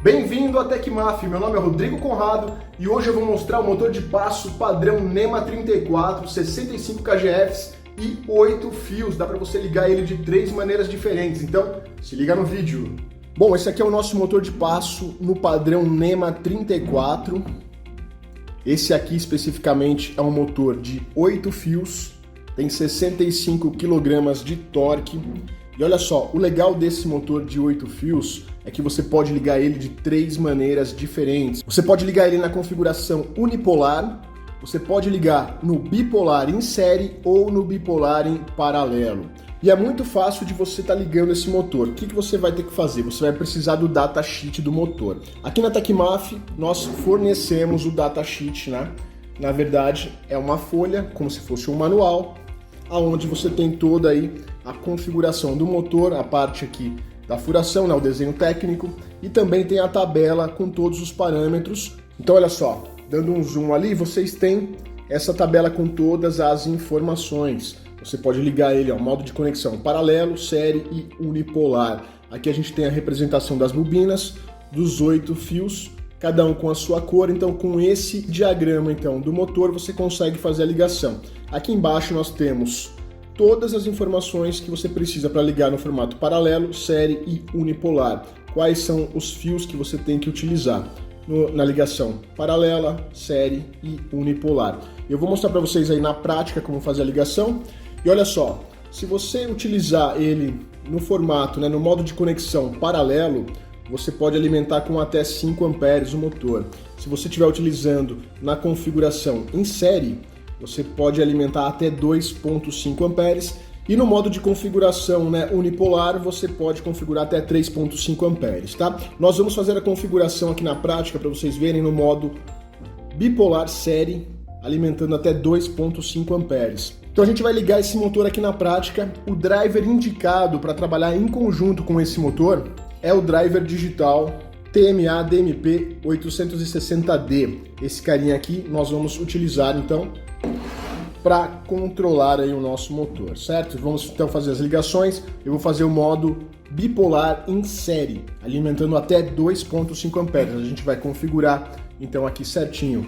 Bem-vindo à Tecmaf, meu nome é Rodrigo Conrado e hoje eu vou mostrar o motor de passo padrão NEMA 34, 65 kgfs e 8 fios. Dá para você ligar ele de 3 maneiras diferentes, então se liga no vídeo. Bom, esse aqui é o nosso motor de passo no padrão NEMA 34. Esse aqui especificamente é um motor de 8 fios, tem 65 kg de torque. E olha só, o legal desse motor de 8 fios é que você pode ligar ele de 3 maneiras diferentes. Você pode ligar ele na configuração unipolar, você pode ligar no bipolar em série ou no bipolar em paralelo. E é muito fácil de você estar ligando esse motor. O que você vai ter que fazer? Você vai precisar do datasheet do motor. Aqui na Tecmaf nós fornecemos o datasheet, né? Na verdade é uma folha, como se fosse um manual, onde você tem toda aí a configuração do motor, a parte aqui da furação, né, o desenho técnico, e também tem a tabela com todos os parâmetros. Então olha só, dando um zoom ali, vocês têm essa tabela com todas as informações. Você pode ligar ele ao modo de conexão paralelo, série e unipolar. Aqui a gente tem a representação das bobinas, dos 8 fios, cada um com a sua cor. Então com esse diagrama então, do motor você consegue fazer a ligação. Aqui embaixo nós temos todas as informações que você precisa para ligar no formato paralelo, série e unipolar. Quais são os fios que você tem que utilizar na ligação paralela, série e unipolar. Eu vou mostrar para vocês aí na prática como fazer a ligação. E olha só, se você utilizar ele no formato, né, no modo de conexão paralelo, você pode alimentar com até 5 amperes o motor. Se você estiver utilizando na configuração em série, você pode alimentar até 2.5 amperes e no modo de configuração, né, unipolar você pode configurar até 3.5 amperes, tá? Nós vamos fazer a configuração aqui na prática para vocês verem no modo bipolar série, alimentando até 2.5 amperes. Então a gente vai ligar esse motor aqui na prática. O driver indicado para trabalhar em conjunto com esse motor é o driver digital TMA DMP 860D. Esse carinha aqui nós vamos utilizar então para controlar aí o nosso motor, certo? Vamos então fazer as ligações. Eu vou fazer o modo bipolar em série, alimentando até 2.5 amperes. A gente vai configurar então aqui certinho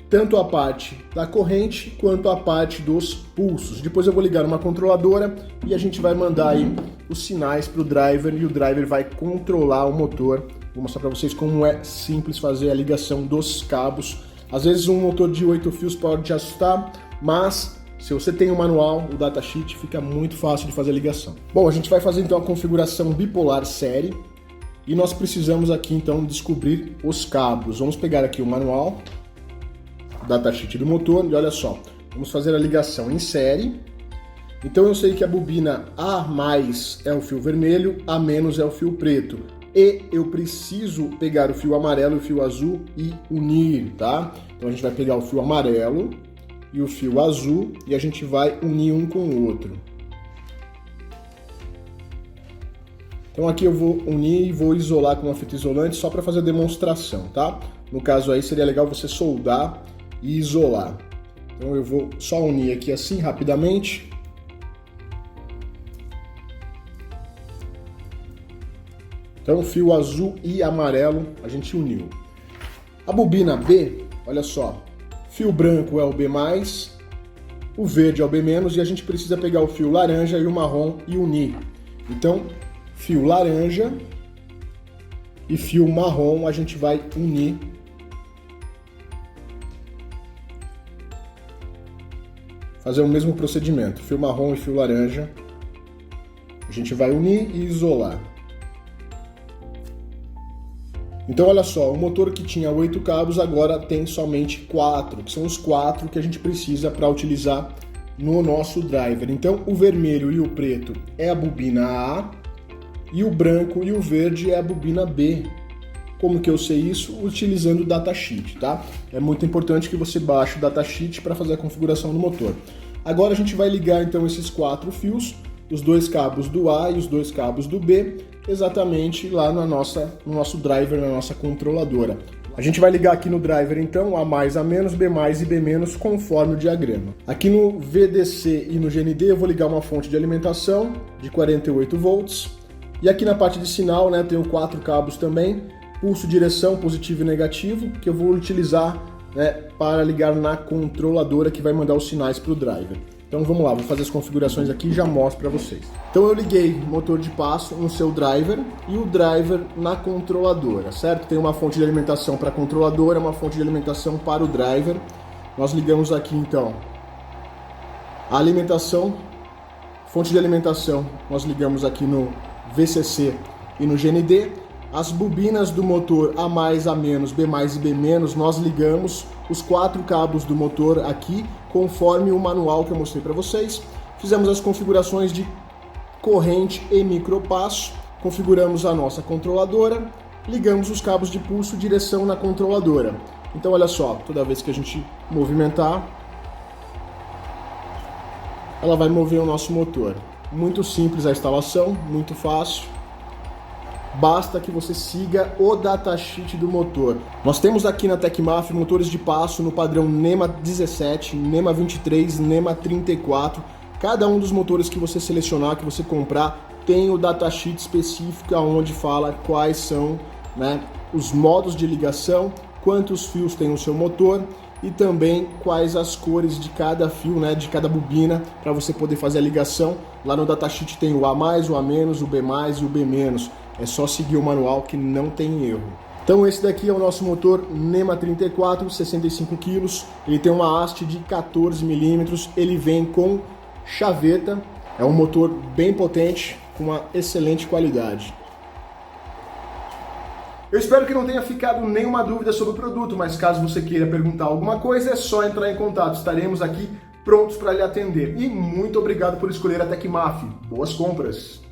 tanto a parte da corrente quanto a parte dos pulsos. Depois eu vou ligar uma controladora e a gente vai mandar aí os sinais para o driver e o driver vai controlar o motor. Vou mostrar para vocês como é simples fazer a ligação dos cabos. Às vezes um motor de 8 fios pode te assustar, mas se você tem o manual, o datasheet, fica muito fácil de fazer a ligação. Bom, a gente vai fazer então a configuração bipolar série e nós precisamos aqui então descobrir os cabos. Vamos pegar aqui o manual, o datasheet do motor e olha só, vamos fazer a ligação em série. Então eu sei que a bobina A+ é o fio vermelho, A- é o fio preto. E eu preciso pegar o fio amarelo e o fio azul e unir, tá? Então a gente vai pegar o fio amarelo e o fio azul e a gente vai unir um com o outro. Então aqui eu vou unir e vou isolar com uma fita isolante só para fazer a demonstração, tá? No caso aí seria legal você soldar e isolar. Então eu vou só unir aqui assim rapidamente. Então fio azul e amarelo a gente uniu. A bobina B, olha só, fio branco é o B+, o verde é o B- e a gente precisa pegar o fio laranja e o marrom e unir. Então, fio laranja e fio marrom a gente vai unir. Fazer o mesmo procedimento, fio marrom e fio laranja, a gente vai unir e isolar. Então olha só, o motor que tinha 8 cabos agora tem somente 4, que são os 4 que a gente precisa para utilizar no nosso driver. Então o vermelho e o preto é a bobina A e o branco e o verde é a bobina B. Como que eu sei isso? Utilizando o datasheet, tá? É muito importante que você baixe o datasheet para fazer a configuração do motor. Agora a gente vai ligar então esses 4 fios, os 2 cabos do A e os 2 cabos do B, exatamente lá no nosso driver, na nossa controladora. A gente vai ligar aqui no driver então A+, A-, B+, e B- conforme o diagrama. Aqui no VDC e no GND eu vou ligar uma fonte de alimentação de 48 volts. E aqui na parte de sinal, né, tenho 4 cabos também, pulso direção positivo e negativo, que eu vou utilizar, né, para ligar na controladora que vai mandar os sinais para o driver. Então vamos lá, vou fazer as configurações aqui e já mostro para vocês. Então eu liguei o motor de passo no seu driver e o driver na controladora, certo? Tem uma fonte de alimentação para a controladora, uma fonte de alimentação para o driver. Nós ligamos aqui então a alimentação, fonte de alimentação, nós ligamos aqui no VCC e no GND. As bobinas do motor A+, A-, B+, e B-, nós ligamos os 4 cabos do motor aqui, conforme o manual que eu mostrei para vocês. Fizemos as configurações de corrente e micropasso, configuramos a nossa controladora, ligamos os cabos de pulso direção na controladora. Então olha só, toda vez que a gente movimentar, ela vai mover o nosso motor. Muito simples a instalação, muito fácil. Basta que você siga o datasheet do motor. Nós temos aqui na Tecmaf motores de passo no padrão NEMA 17, NEMA 23, NEMA 34. Cada um dos motores que você selecionar, que você comprar, tem o datasheet específico onde fala quais são, né, os modos de ligação, quantos fios tem o seu motor e também quais as cores de cada fio, né, de cada bobina, para você poder fazer a ligação. Lá no datasheet tem o A+, o A-, o B+, e o B-. É só seguir o manual que não tem erro. Então esse daqui é o nosso motor NEMA 34, 65 kg. Ele tem uma haste de 14 mm. Ele vem com chaveta. É um motor bem potente, com uma excelente qualidade. Eu espero que não tenha ficado nenhuma dúvida sobre o produto, mas caso você queira perguntar alguma coisa, é só entrar em contato. Estaremos aqui prontos para lhe atender. E muito obrigado por escolher a Tecmaf. Boas compras!